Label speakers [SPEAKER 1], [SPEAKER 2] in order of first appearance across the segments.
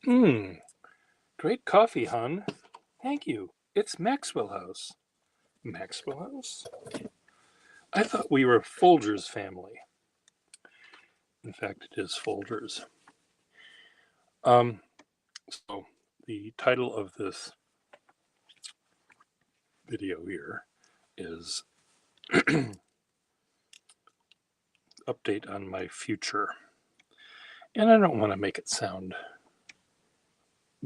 [SPEAKER 1] Mmm, great coffee, hon. Thank you. It's Maxwell House. Maxwell House? I thought we were Folgers family. In fact, it is Folgers. Um, so the title of this video here is Update on My Future. And I don't want to make it sound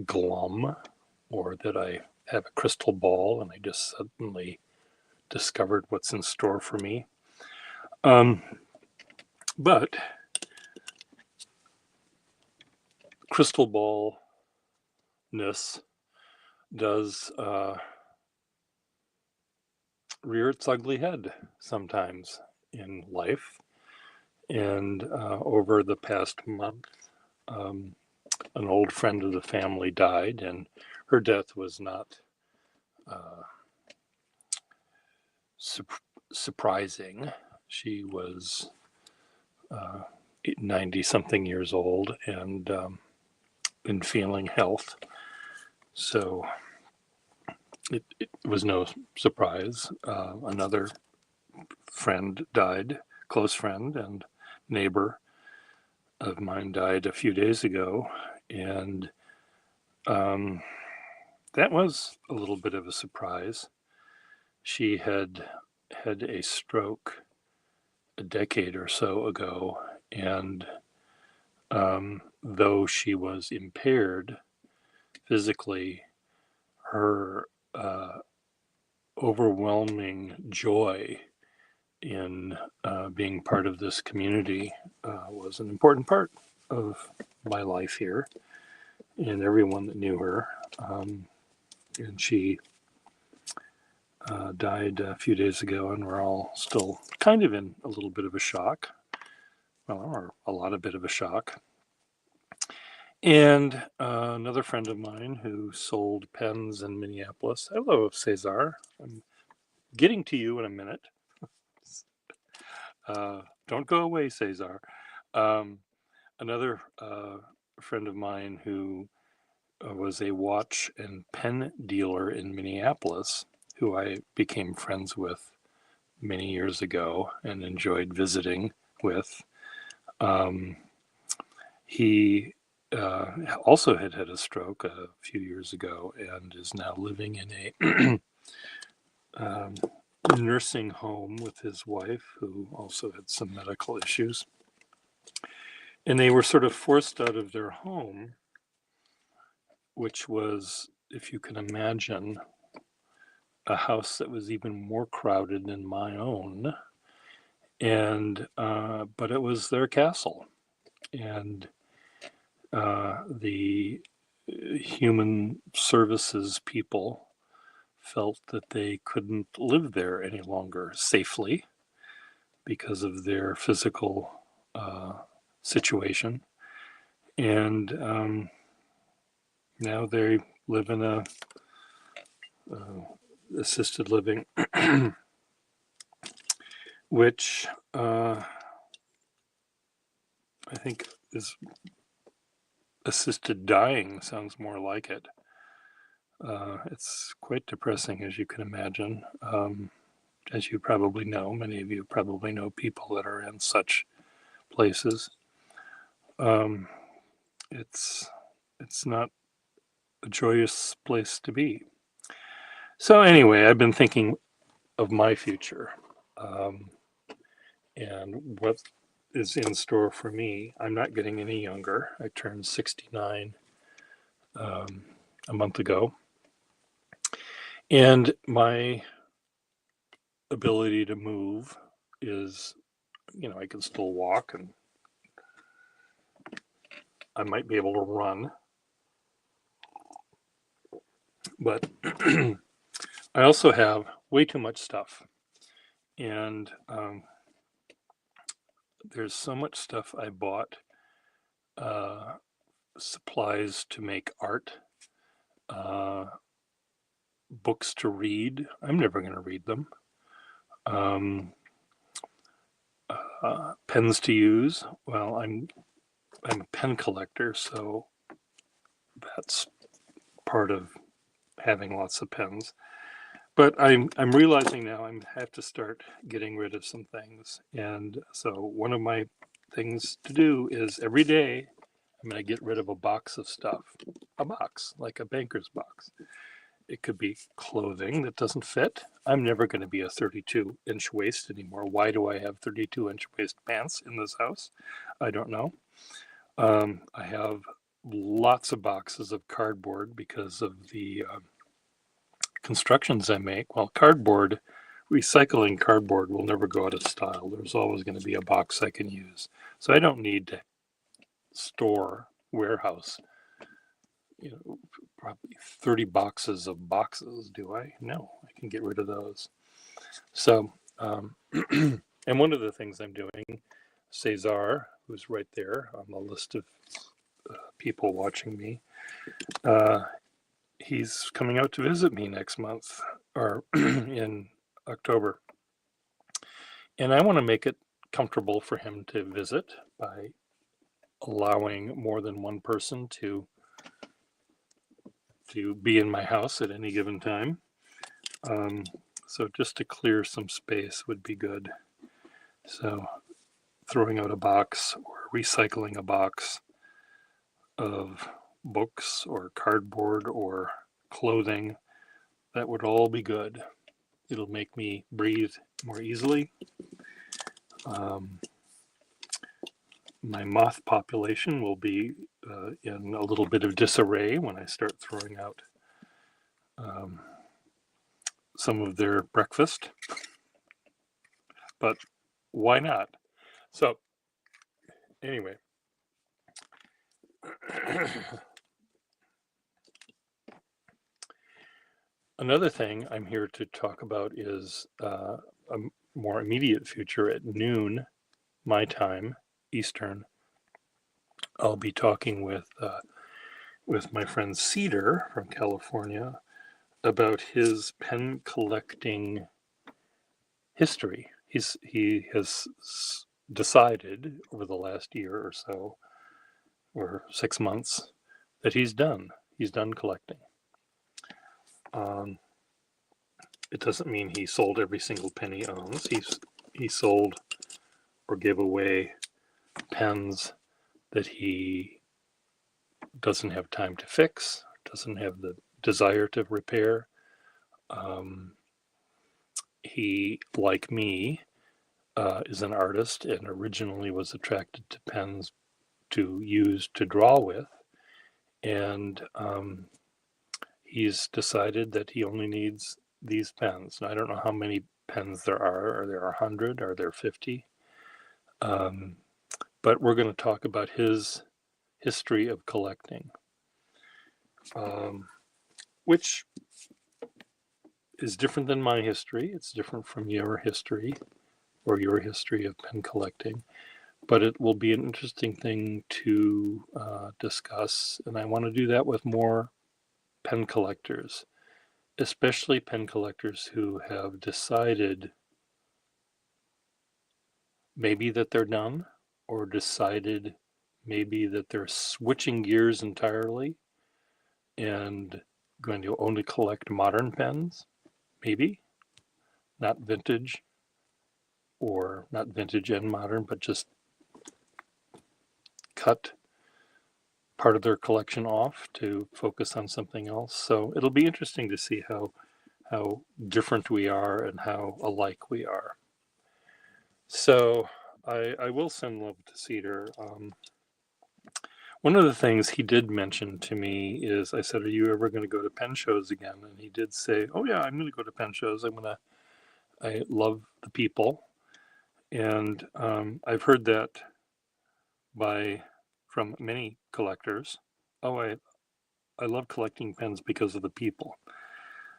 [SPEAKER 1] glum or that I have a crystal ball and I just suddenly discovered what's in store for me. But crystal ballness does rear its ugly head sometimes in life. And over the past month, um, an old friend of the family died, and her death was not uh, surprising. She was 90 something years old and in failing health. So it was no surprise. Another friend died, close friend and neighbor of mine died a few days ago, and um, that was a little bit of a surprise. She had a stroke a decade or so ago, and though she was impaired physically, her overwhelming joy in being part of this community was an important part of my life here and everyone that knew her. And she died a few days ago, and we're all still kind of in a little bit of a shock. Well, or a lot of bit of a shock. And another friend of mine who sold pens in Minneapolis. Hello, Cesar. I'm getting to you in a minute. Don't go away, Cesar. Um, another friend of mine who was a watch and pen dealer in Minneapolis, who I became friends with many years ago and enjoyed visiting with. He also had had a stroke a few years ago and is now living in a nursing home with his wife, who also had some medical issues. And they were sort of forced out of their home, which was, if you can imagine, a house that was even more crowded than my own. And but it was their castle, and the human services people felt that they couldn't live there any longer safely because of their physical situation. And now they live in a assisted living, which I think is assisted dying, sounds more like it. It's quite depressing, as you can imagine. As you probably know, many of you probably know people that are in such places. Um, it's it's not a joyous place to be. So anyway, I've been thinking of my future um, and what is in store for me. I'm not getting any younger. I turned 69 um, a month ago, and my ability to move is, I can still walk and I might be able to run, but I also have way too much stuff. And there's so much stuff I bought, uh, supplies to make art, uh, books to read. I'm never going to read them. Um, Pens to use. Well, I'm a pen collector, so that's part of having lots of pens. But I'm realizing now I have to start getting rid of some things. And so one of my things to do is every day I'm going to get rid of a box of stuff. A box, like a banker's box. It could be clothing that doesn't fit. I'm never going to be a 32-inch waist anymore. Why do I have 32-inch waist pants in this house? I don't know. I have lots of boxes of cardboard because of the constructions I make. Well, recycling cardboard will never go out of style. There's always going to be a box I can use. So I don't need to warehouse, probably 30 boxes of boxes, do I? No, I can get rid of those. So, and one of the things I'm doing, Cesar, who's right there on the list of people watching me, he's coming out to visit me next month, or in October. And I want to make it comfortable for him to visit by allowing more than one person to be in my house at any given time. So just to clear some space would be good. So throwing out a box or recycling a box of books or cardboard or clothing, that would all be good. It'll make me breathe more easily. My moth population will be in a little bit of disarray when I start throwing out some of their breakfast, but why not? So anyway, another thing I'm here to talk about is a more immediate future. At noon, my time, Eastern, I'll be talking with my friend Cedar from California about his pen collecting history. He has decided over the last year or so, or 6 months, that he's done collecting. It doesn't mean he sold every single pen he owns. He sold or gave away pens that he doesn't have time to fix, doesn't have the desire to repair. He, like me, is an artist and originally was attracted to pens to use to draw with. And he's decided that he only needs these pens. And I don't know how many pens there are. Are there 100? Are there 50? But we're going to talk about his history of collecting, which is different than my history. It's different from your history or your history of pen collecting, but it will be an interesting thing to discuss. And I want to do that with more pen collectors, especially pen collectors who have decided maybe that they're done, or decided maybe that they're switching gears entirely and going to only collect modern pens, maybe not vintage, or not vintage and modern, but just cut part of their collection off to focus on something else. So it'll be interesting to see how different we are and how alike we are. So I will send love to Cedar. One of the things he did mention to me is, I said, "Are you ever going to go to pen shows again?" And he did say, "Oh yeah, I'm going to go to pen shows. I love the people." And I've heard that from many collectors. "Oh, I love collecting pens because of the people."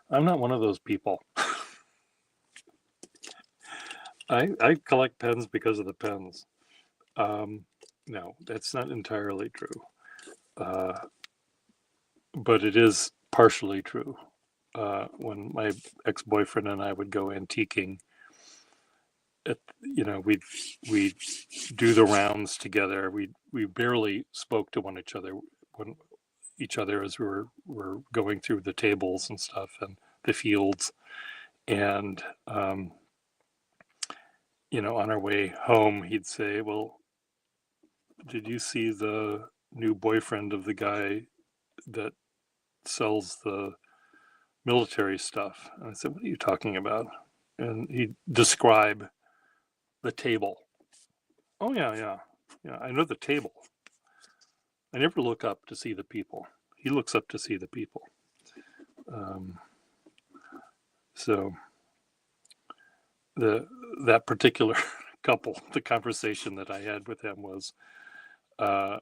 [SPEAKER 1] I'm not one of those people. I collect pens because of the pens. No, that's not entirely true. But it is partially true. When my ex-boyfriend and I would go antiquing, we'd do the rounds together. We barely spoke to one each other when each other as we were going through the tables and stuff and the fields. And, on our way home, he'd say, well, did you see the new boyfriend of the guy that sells the military stuff? And I said, what are you talking about? And he'd describe the table. Oh, yeah. I know the table. I never look up to see the people. He looks up to see the people. So that particular couple, the conversation that I had with him was, there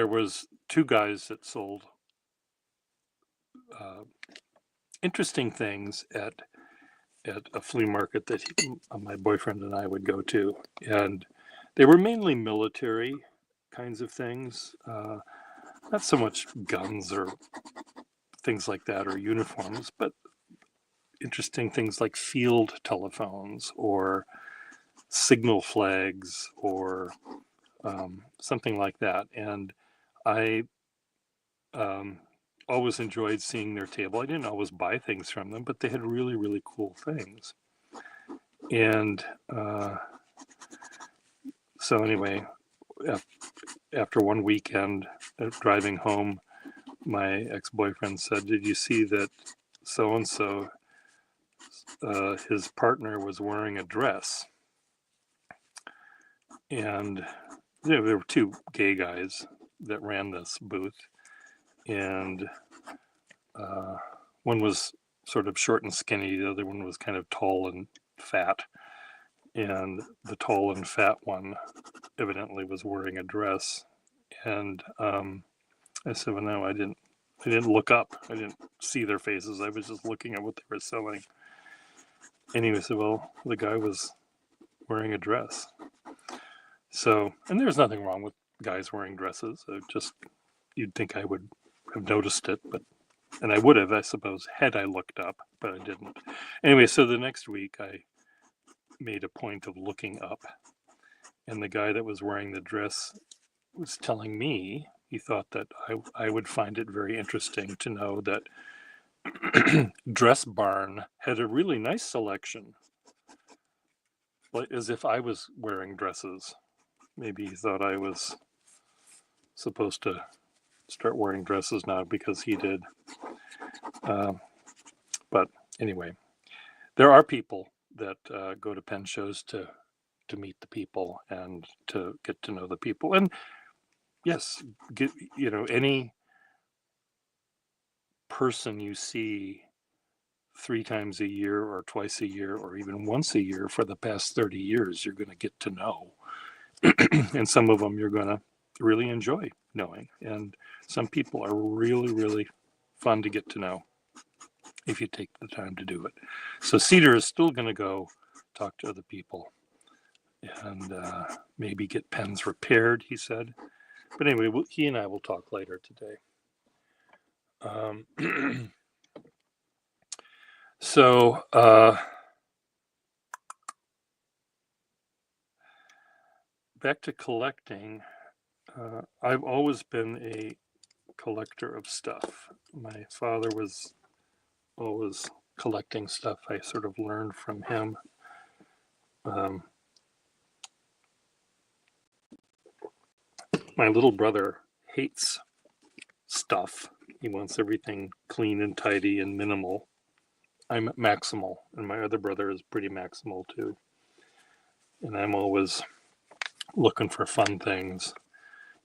[SPEAKER 1] was two guys that sold interesting things at a flea market that my boyfriend and I would go to, and they were mainly military kinds of things, not so much guns or things like that or uniforms, but interesting things like field telephones or signal flags or something like that. And I always enjoyed seeing their table. I didn't always buy things from them, but they had really, really cool things. And so anyway, after one weekend driving home, my ex-boyfriend said, did you see that so-and-so, his partner was wearing a dress? And there were two gay guys that ran this booth, and one was sort of short and skinny, the other one was kind of tall and fat, and the tall and fat one evidently was wearing a dress. And I said, well, no, I didn't look up. I didn't see their faces. I was just looking at what they were selling. And he said, well, the guy was wearing a dress. So, and there's nothing wrong with guys wearing dresses. You'd think I would have noticed it, and I would have, I suppose, had I looked up, but I didn't. Anyway, so the next week I made a point of looking up, and the guy that was wearing the dress was telling me he thought that I would find it very interesting to know that Dress Barn had a really nice selection, like as if I was wearing dresses. Maybe he thought I was supposed to start wearing dresses now because he did. But anyway, there are people that go to pen shows to meet the people and to get to know the people. And yes, any person you see 3 times a year or twice a year or even once a year for the past 30 years, you're going to get to know. And some of them you're going to really enjoy knowing. And some people are really, really fun to get to know if you take the time to do it. So Cedar is still going to go talk to other people and maybe get pens repaired, he said. But anyway, he and I will talk later today. So back to collecting. I've always been a collector of stuff. My father was always collecting stuff. I sort of learned from him. My little brother hates stuff. He wants everything clean and tidy and minimal. I'm maximal, and my other brother is pretty maximal too. And I'm always looking for fun things.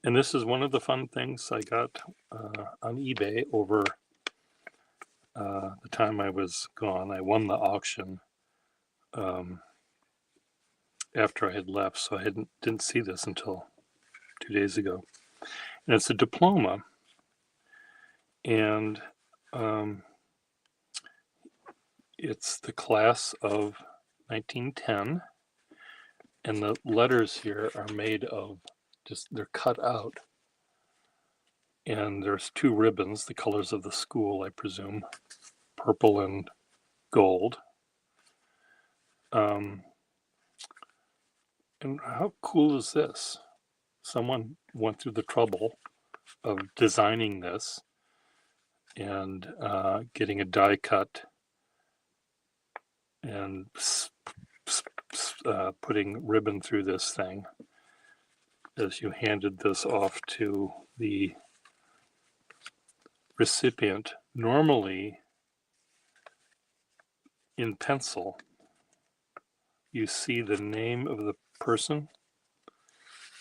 [SPEAKER 1] And this is one of the fun things I got on eBay over the time I was gone. I won the auction after I had left, so I didn't see this until 2 days ago. And it's a diploma, and it's the class of 1910, and the letters here are made of they're cut out, and there's 2 ribbons, the colors of the school, I presume, purple and gold. And how cool is this? Someone went through the trouble designing this and getting a die cut and putting ribbon through this thing as you handed this off to the recipient. Normally, in pencil, you see the name of the person,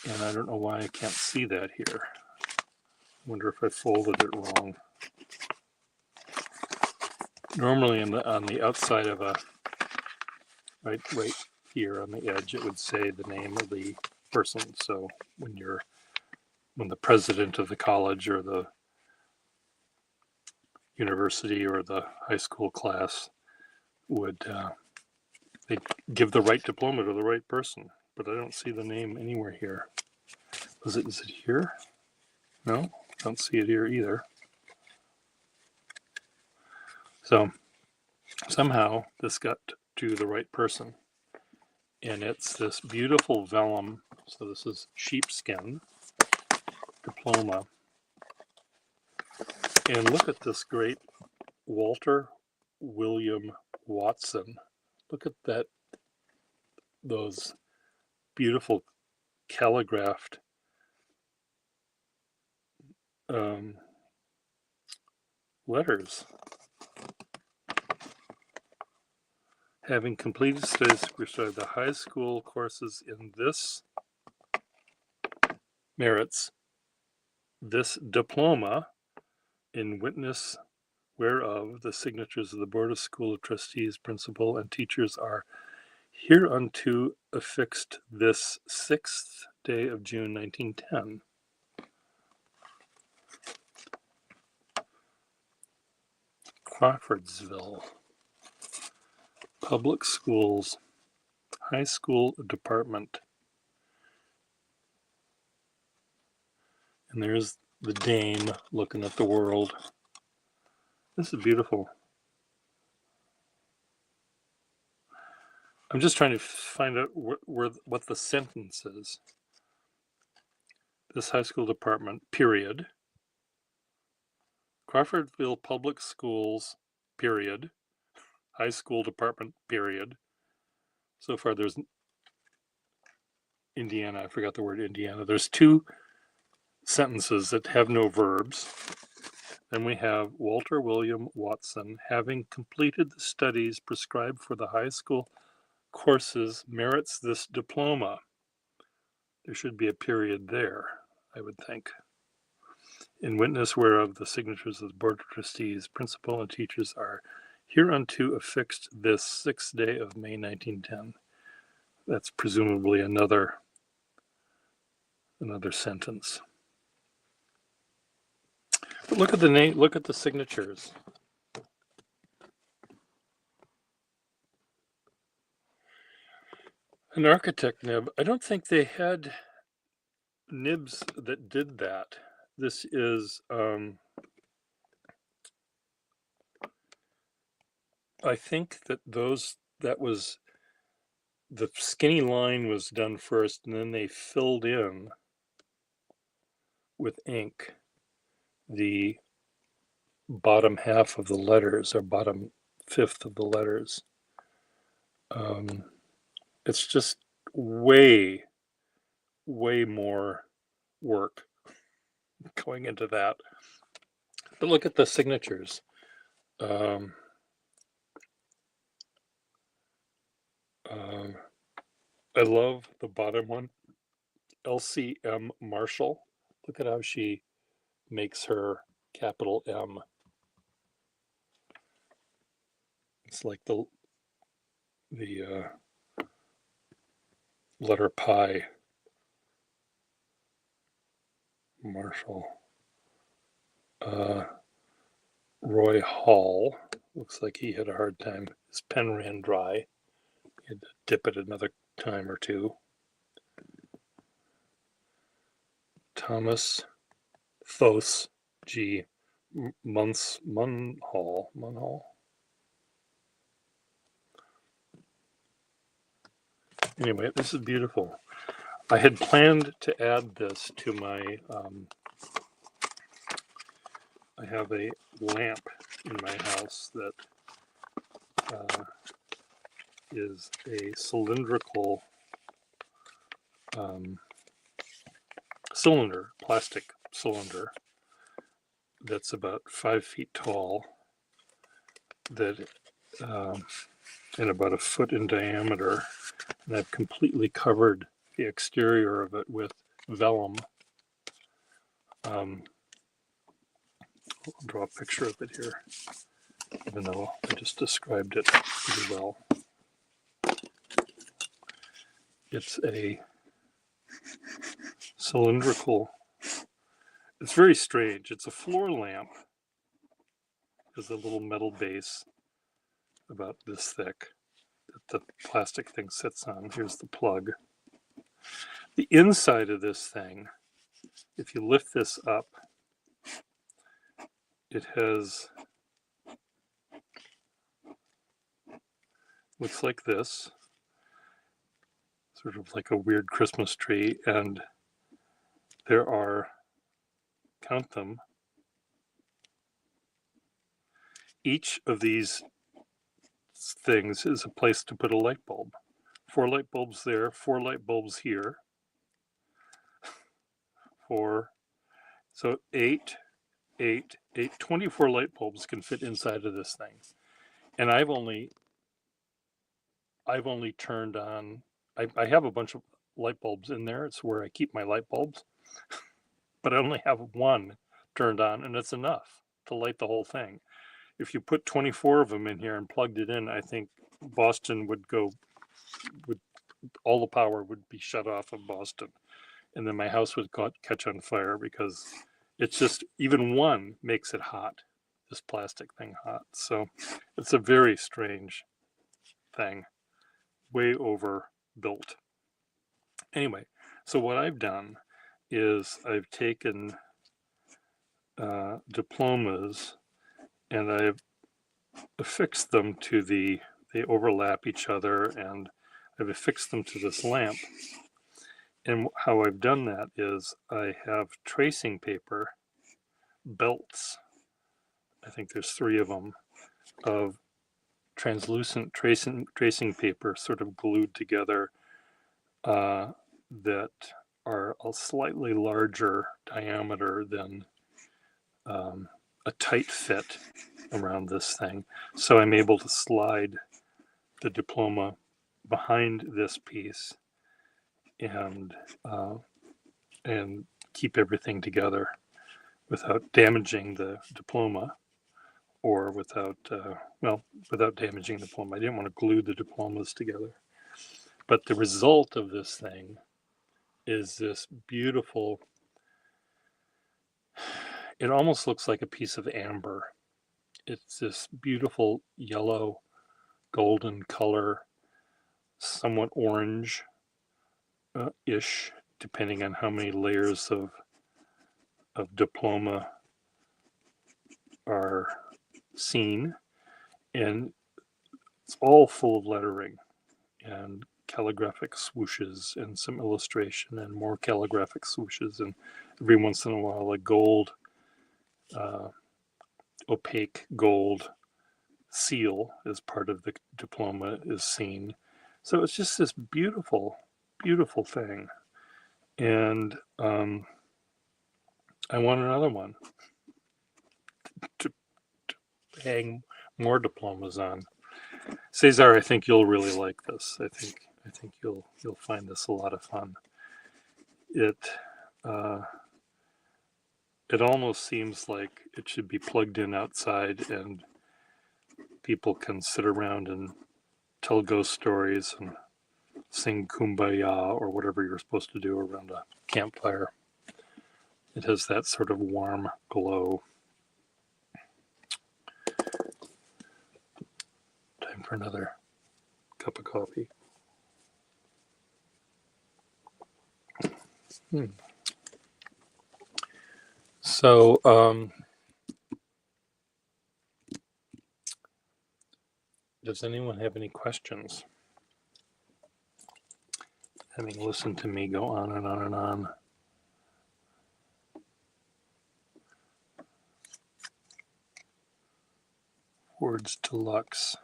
[SPEAKER 1] and I don't know why I can't see that here. I wonder if I folded it wrong. Normally on the outside of a, right here on the edge, it would say the name of the person. So when the president of the college or the university or the high school class would they'd give the right diploma to the right person, but I don't see the name anywhere here. Is it here? No, don't see it here either. So somehow this got to the right person, and it's this beautiful vellum. So this is sheepskin diploma, and look at this great Walter William Watson. Look at that, those beautiful calligraphed letters. Having completed studies prescribed the high school courses in this merits this diploma, in witness whereof the signatures of the Board of School of Trustees, principal, and teachers are hereunto affixed this 6th day of June 1910. Crawfordsville Public Schools High School Department. And there's the dame looking at the world. This is beautiful. I'm just trying to find out what the sentence is. This high school department, period. Crawfordville Public Schools, period. High school department, period. So far there's Indiana. I forgot the word Indiana. There's two sentences that have no verbs. Then we have Walter William Watson, having completed the studies prescribed for the high school courses, merits this diploma. There should be a period there, I would think. In witness whereof the signatures of the Board of Trustees, principal, and teachers are hereunto affixed this 6th day of May 1910. That's presumably another sentence. But look at the name. Look at the signatures. An architect nib. I don't think they had nibs that did that. This is, I think that was, the skinny line was done first, and then they filled in with ink the bottom half of the letters, or bottom fifth of the letters. It's just way more work going into that. But look at the signatures. I love the bottom one, LCM Marshall. Look at how she makes her capital M. It's like the letter pi. Marshall. Roy Hall. Looks like he had a hard time. His pen ran dry. He had to dip it another time or two. Thomas Thos G. Munhall. Anyway, this is beautiful. I had planned to add this to my I have a lamp in my house that is a cylindrical cylinder, plastic cylinder that's about 5 feet tall, that and about a foot in diameter, and I've completely covered the exterior of it with vellum. I'll draw a picture of it here, even though I just described it pretty well. It's a cylindrical, it's very strange. It's a floor lamp. There's a little metal base about this thick that the plastic thing sits on. Here's the plug. The inside of this thing, if you lift this up, it has, looks like this, sort of like a weird Christmas tree, and there are, count them, each of these things is a place to put a light bulb. 4 light bulbs there, 4 light bulbs here, 4, so 8, 24 light bulbs can fit inside of this thing. And I've only turned on, I have a bunch of light bulbs in there. It's where I keep my light bulbs, but I only have one turned on, and it's enough to light the whole thing. If you put 24 of them in here and plugged it in, I think Boston would all the power would be shut off of Boston, and then my house would catch on fire, because it's just, even one makes it hot, this plastic thing hot. So it's a very strange thing, way overbuilt. Anyway, so what I've done is I've taken diplomas and I've affixed them to they overlap each other, and I've affixed them to this lamp. And how I've done that is I have tracing paper belts, I think there's 3 of them, of translucent tracing paper sort of glued together, that are a slightly larger diameter than a tight fit around this thing. So I'm able to slide the diploma behind this piece and keep everything together without damaging the diploma, or without damaging the diploma. I didn't want to glue the diplomas together. But the result of this thing is this beautiful, it almost looks like a piece of amber. It's this beautiful yellow, golden color, somewhat orange ish, depending on how many layers of diploma are seen. And it's all full of lettering and calligraphic swooshes and some illustration and more calligraphic swooshes, and every once in a while a gold, opaque gold seal as part of the diploma is seen. So it's just this beautiful, beautiful thing. And I want another one to hang more diplomas on. Cesar, I think you'll really like this. I think you'll find this a lot of fun. It almost seems like it should be plugged in outside, and people can sit around and tell ghost stories and sing Kumbaya or whatever you're supposed to do around a campfire. It has that sort of warm glow. Time for another cup of coffee. So, does anyone have any questions? Having listened to me go on and on and on. towards deluxe.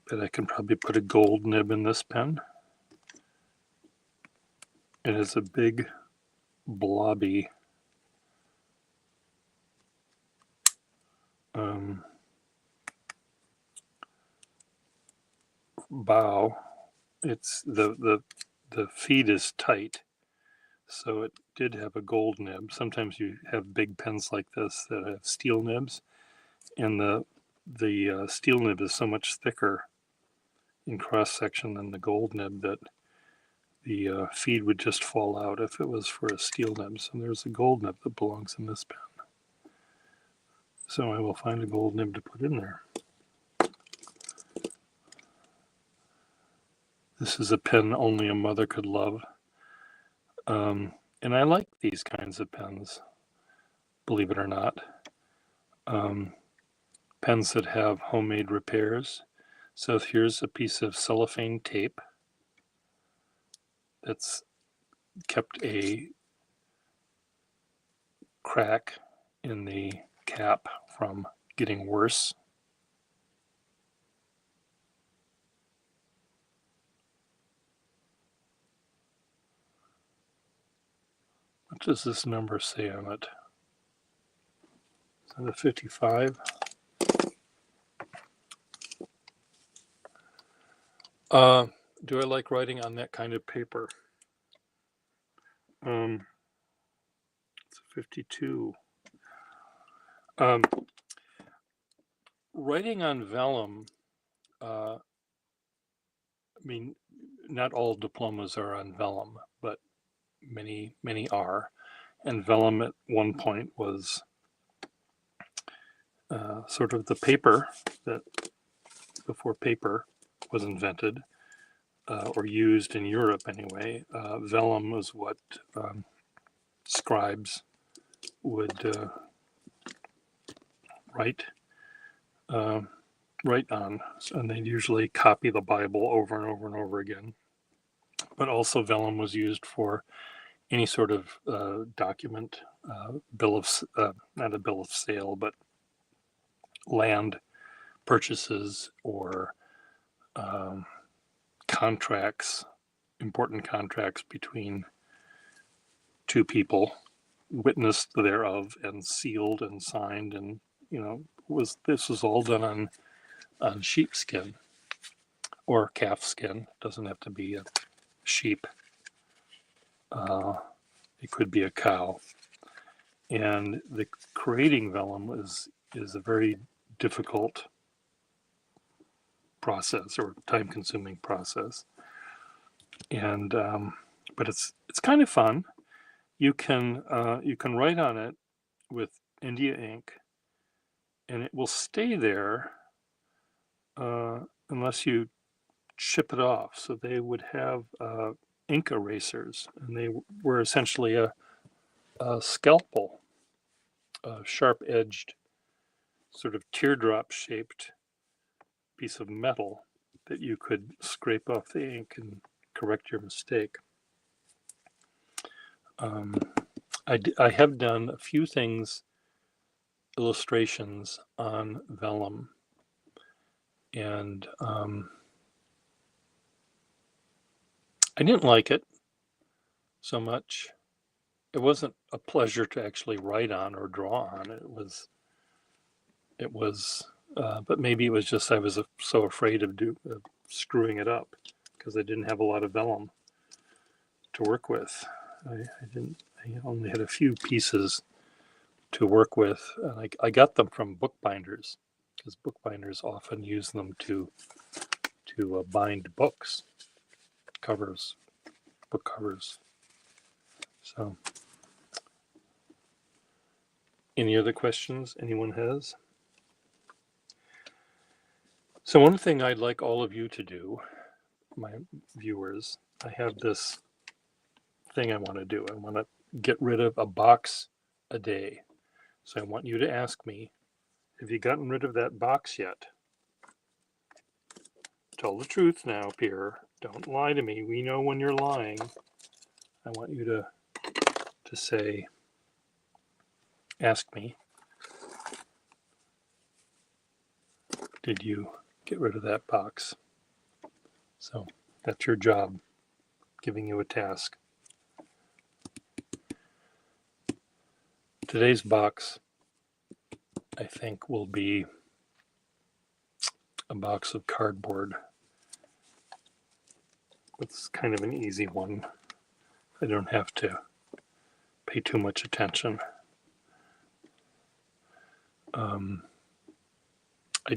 [SPEAKER 1] But I can probably put a gold nib in this pen. It is a big, blobby bow. It's the feed is tight, so it did have a gold nib. Sometimes you have big pens like this that have steel nibs, and the steel nib is so much thicker in cross section than the gold nib that the feed would just fall out if it was for a steel nib. So there's a gold nib that belongs in this pen. So I will find a gold nib to put in there. This is a pen only a mother could love. And I like these kinds of pens, believe it or not. Pens that have homemade repairs. So here's a piece of cellophane tape that's kept a crack in the cap from getting worse. What does this number say on it? Is that a 55? Do I like writing on that kind of paper? It's a 52. Writing on vellum, I mean, not all diplomas are on vellum, but many are. And vellum at one point was sort of the paper that, before paper was invented, or used in Europe anyway. Vellum was what scribes would write on, and they'd usually copy the Bible over and over and over again. But also vellum was used for any sort of document, bill of, not a bill of sale, but land purchases or contracts, important contracts between two people, witnessed thereof and sealed and signed, and this was all done on sheepskin or calf skin. It doesn't have to be a sheep. It could be a cow. And the creating vellum is a very difficult process, or time-consuming process. And but it's kind of fun. You can write on it with India ink, and it will stay there unless you chip it off. So they would have ink erasers, and they were essentially a scalpel, a sharp-edged, sort of teardrop-shaped piece of metal that you could scrape off the ink and correct your mistake. I have done a few things, illustrations on vellum, and I didn't like it so much. It wasn't a pleasure to actually write on or draw on. It was, but maybe it was just I was so afraid of screwing it up because I didn't have a lot of vellum to work with. I only had a few pieces to work with. I got them from bookbinders, because bookbinders often use them to bind books, covers, book covers. So, any other questions anyone has? So one thing I'd like all of you to do, my viewers, I have this thing I want to do. I want to get rid of a box a day. So I want you to ask me, have you gotten rid of that box yet? Tell the truth now, Pierre. Don't lie to me. We know when you're lying. I want you to say, ask me, did you get rid of that box? So that's your job, giving you a task. Today's box, I think, will be a box of cardboard. It's kind of an easy one. I don't have to pay too much attention. I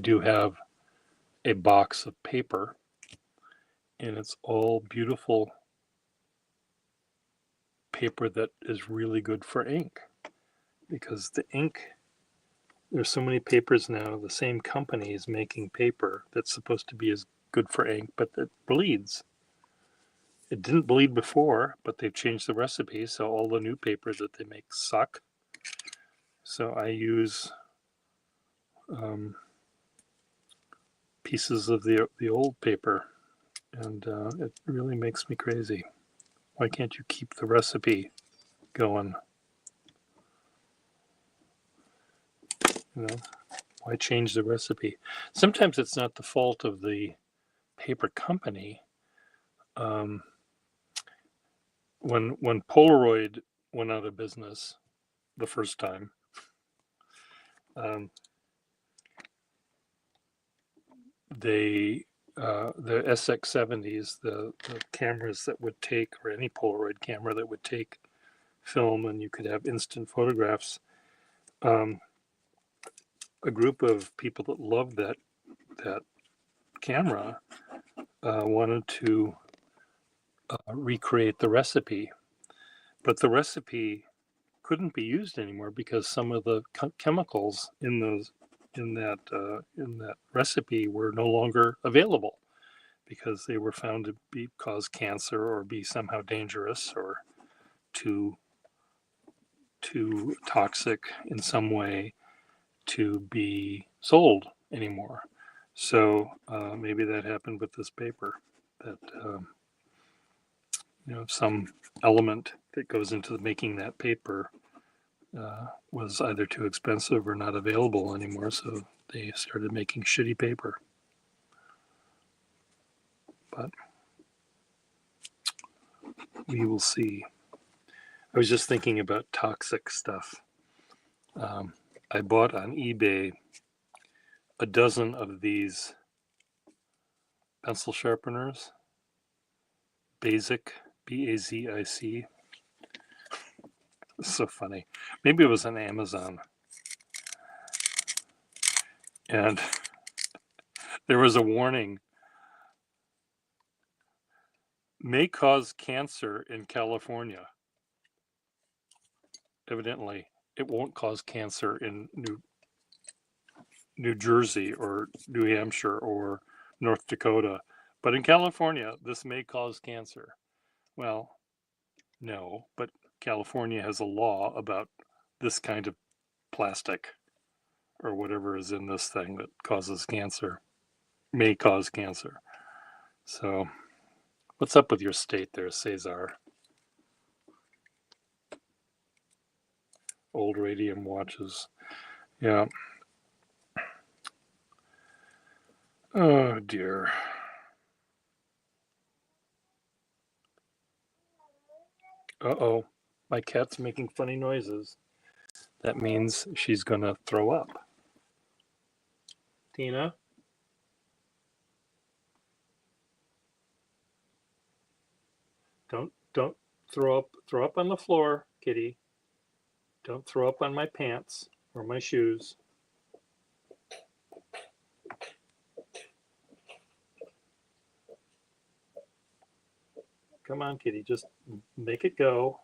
[SPEAKER 1] do have a box of paper, and it's all beautiful paper that is really good for ink, because the ink, there's so many papers now, the same company is making paper that's supposed to be as good for ink, but it bleeds. It didn't bleed before, but they've changed the recipe, so all the new papers that they make suck. So I use pieces of the old paper, and it really makes me crazy. Why can't you keep the recipe going? You know, why change the recipe? Sometimes it's not the fault of the paper company. When Polaroid went out of business the first time, the SX70s, the cameras that would take, or any Polaroid camera that would take film and you could have instant photographs, a group of people that loved that camera wanted to recreate the recipe, but the recipe couldn't be used anymore because some of the chemicals in that recipe were no longer available, because they were found to cause cancer or be somehow dangerous or too toxic in some way to be sold anymore. So maybe that happened with this paper, that some element that goes into making that paper was either too expensive or not available anymore, so they started making shitty paper. But we will see. I was just thinking about toxic stuff. I bought on eBay a dozen of these pencil sharpeners, Basic, Bazic. It's so funny. Maybe it was on Amazon. And there was a warning: may cause cancer in California. Evidently, it won't cause cancer in New Jersey or New Hampshire or North Dakota, but in California, this may cause cancer. Well, no, but California has a law about this kind of plastic or whatever is in this thing that causes cancer, may cause cancer. So, what's up with your state there, Cesar? Old radium watches. Yeah. Oh dear. Uh-oh. My cat's making funny noises. That means she's gonna throw up. Tina? Don't throw up on the floor, kitty. Don't throw up on my pants or my shoes. Come on, kitty, just make it go.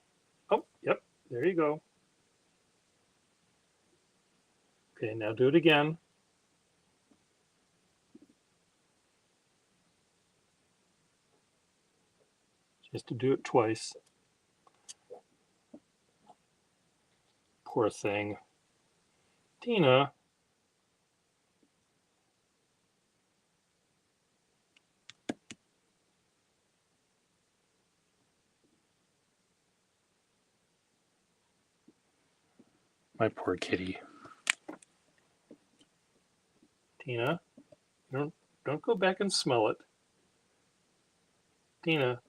[SPEAKER 1] Oh, yep, there you go. Okay, now do it again. She has to do it twice. Poor thing. Tina. My poor kitty. Tina, don't go back and smell it. Tina.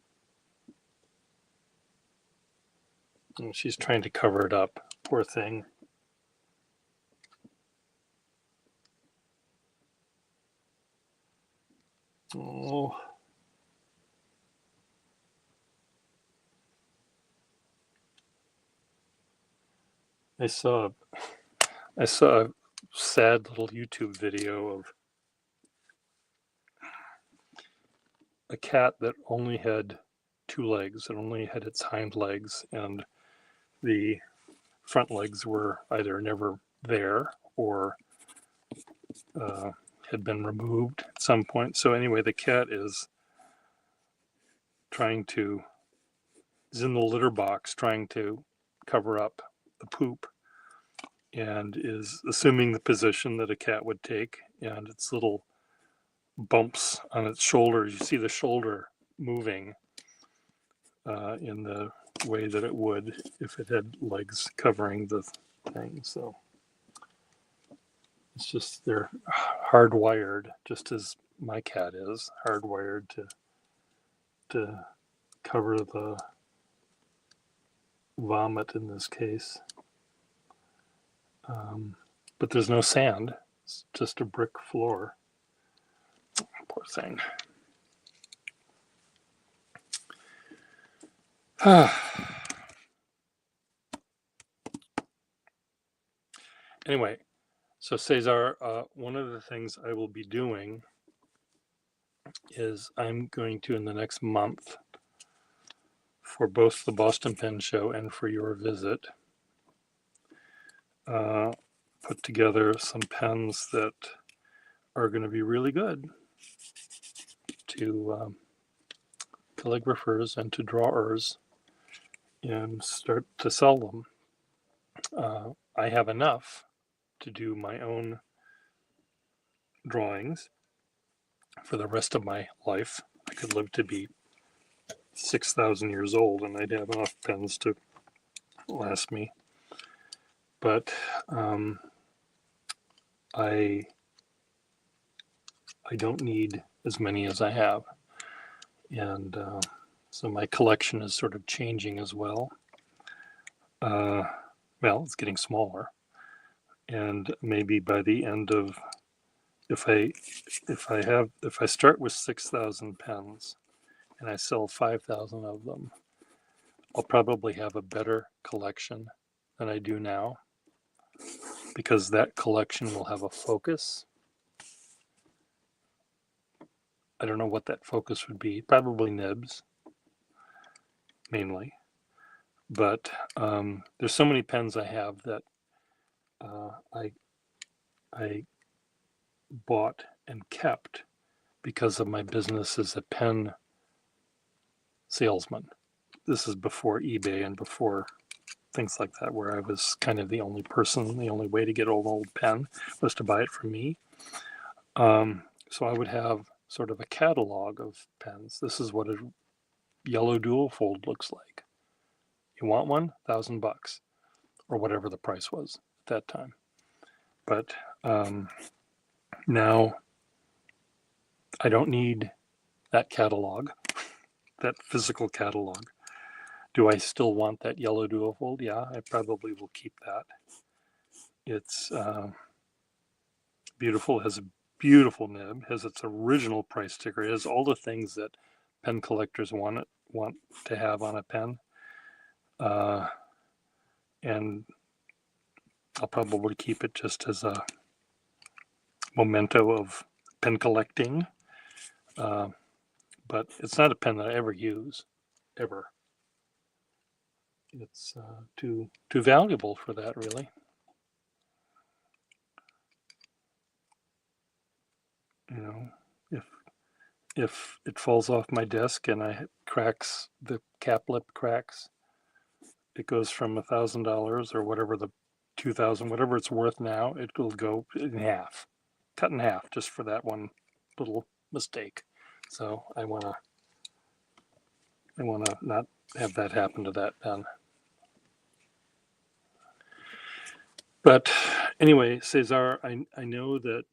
[SPEAKER 1] And she's trying to cover it up. Poor thing. Oh. I saw a sad little YouTube video of a cat that only had two legs. It only had its hind legs, and the front legs were either never there or had been removed at some point. So anyway, the cat is in the litter box trying to cover up the poop, and is assuming the position that a cat would take, and its little bumps on its shoulders. You see the shoulder moving in the way that it would if it had legs covering the thing. So it's just, they're hardwired, just as my cat is hardwired to cover the vomit in this case. But there's no sand. It's just a brick floor. Poor thing. Anyway, so Cesar, one of the things I will be doing is I'm going to, in the next month, for both the Boston Pen Show and for your visit, put together some pens that are going to be really good to calligraphers and to drawers, and start to sell them. I have enough to do my own drawings for the rest of my life. I could live to be 6,000 years old and I'd have enough pens to last me. But I don't need as many as I have. And so my collection is sort of changing as well. Well, it's getting smaller. And maybe by the end of, if I start with 6,000 pens and I sell 5,000 of them, I'll probably have a better collection than I do now, because that collection will have a focus. I don't know what that focus would be. Probably nibs, mainly. But there's so many pens I have that I bought and kept because of my business as a pen salesman. This is before eBay and before things like that, where I was kind of the only person, the only way to get an old pen was to buy it from me. So I would have sort of a catalog of pens. This is what a yellow dual fold looks like. You want one? $1,000, or whatever the price was at that time. But now I don't need that catalog, that physical catalog. Do I still want that yellow dual fold? Yeah, I probably will keep that. It's beautiful. It has a beautiful nib, has its original price sticker. It has all the things that pen collectors want to have on a pen. And I'll probably keep it just as a memento of pen collecting. But it's not a pen that I ever use, ever. It's too valuable for that, really. You know, if it falls off my desk and cracks, the cap lip cracks, it goes from $1,000 or whatever, the 2,000, whatever it's worth now, it will go in half, cut in half, just for that one little mistake. So I wanna not have that happen to that pen. But anyway, Cesar, I know that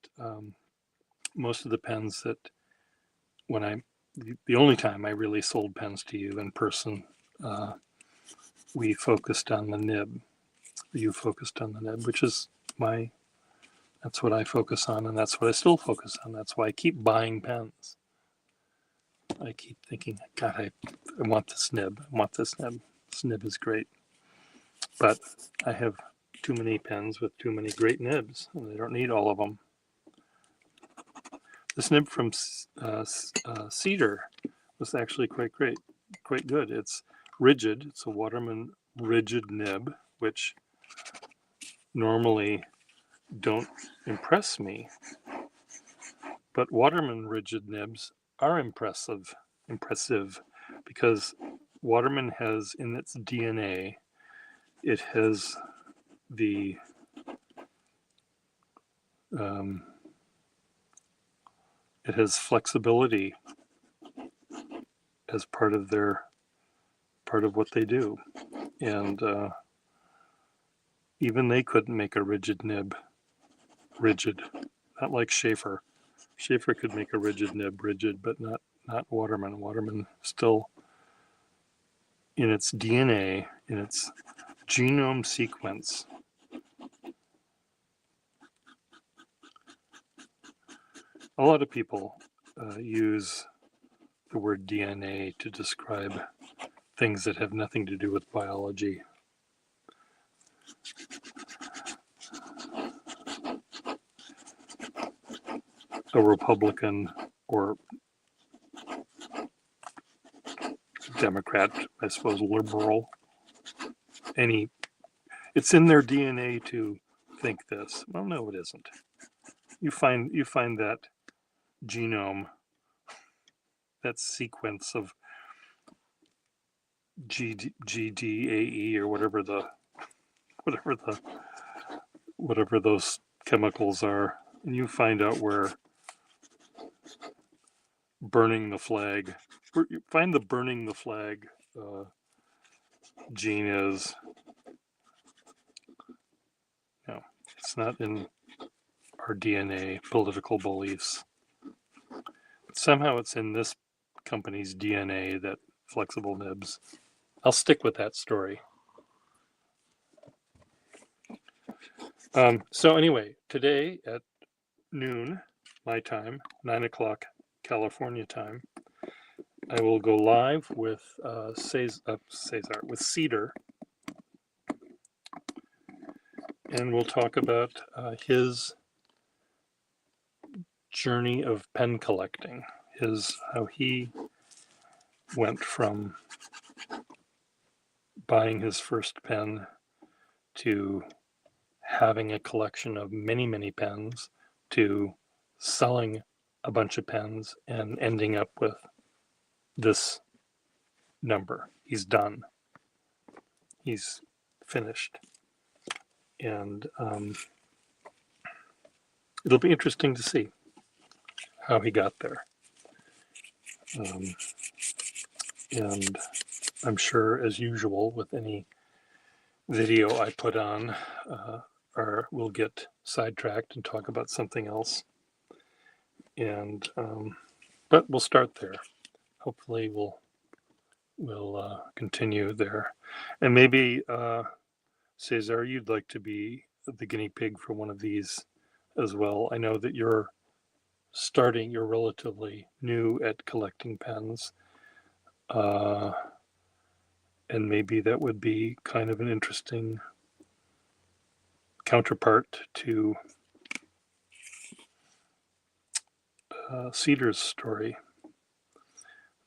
[SPEAKER 1] most of the pens that when the only time I really sold pens to you in person, uh, we focused on the nib. You focused on the nib, which is that's what I focus on, and that's what I still focus on. That's why I keep buying pens. I keep thinking, God, I want this nib. I want this nib. This nib is great. But I have too many pens with too many great nibs, and I don't need all of them. This nib from Cedar was actually quite great, quite good. It's rigid. It's a Waterman rigid nib, which normally don't impress me, but Waterman rigid nibs are impressive because Waterman has in its DNA, it has the it has flexibility as part of what they do, and even they couldn't make a rigid nib rigid, not like Schaefer. Schaefer could make a rigid nib rigid, but not Waterman. Waterman still, in its DNA, in its genome sequence, a lot of people use the word DNA to describe things that have nothing to do with biology. A Republican or Democrat, I suppose, liberal, it's in their DNA to think this. Well, no, it isn't. You find that genome, that sequence of GDAE or whatever those chemicals are, and you find out where burning the flag, find the burning the flag gene is. No, it's not in our DNA political beliefs. But somehow it's in this company's DNA that flexible nibs. I'll stick with that story. So anyway, today at noon, my time, 9 o'clock California time, I will go live with with Cedar, and we'll talk about his journey of pen collecting, how he went from buying his first pen to having a collection of many, many pens to selling a bunch of pens and ending up with this number. He's done. He's finished. And it'll be interesting to see how he got there. And I'm sure, as usual, with any video I put on, we'll get sidetracked and talk about something else. And but we'll start there. Hopefully, we'll continue there, and maybe Cesar, you'd like to be the guinea pig for one of these as well. I know that you're relatively new at collecting pens, and maybe that would be kind of an interesting counterpart to Cedar's story.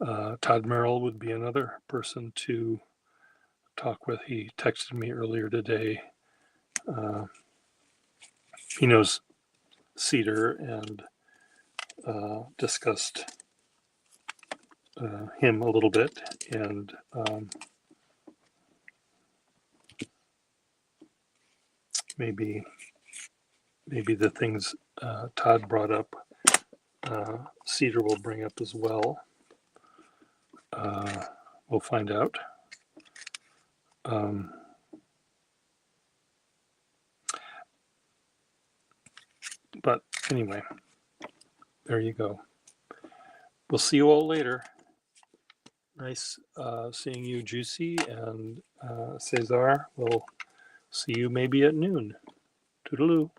[SPEAKER 1] Todd Merrill would be another person to talk with. He texted me earlier today. He knows Cedar and discussed him a little bit, and maybe the things Todd brought up, Cedar will bring up as well. We'll find out. But anyway, there you go. We'll see you all later. Nice seeing you, Juicy, and Cesar. We'll see you maybe at noon. Toodaloo.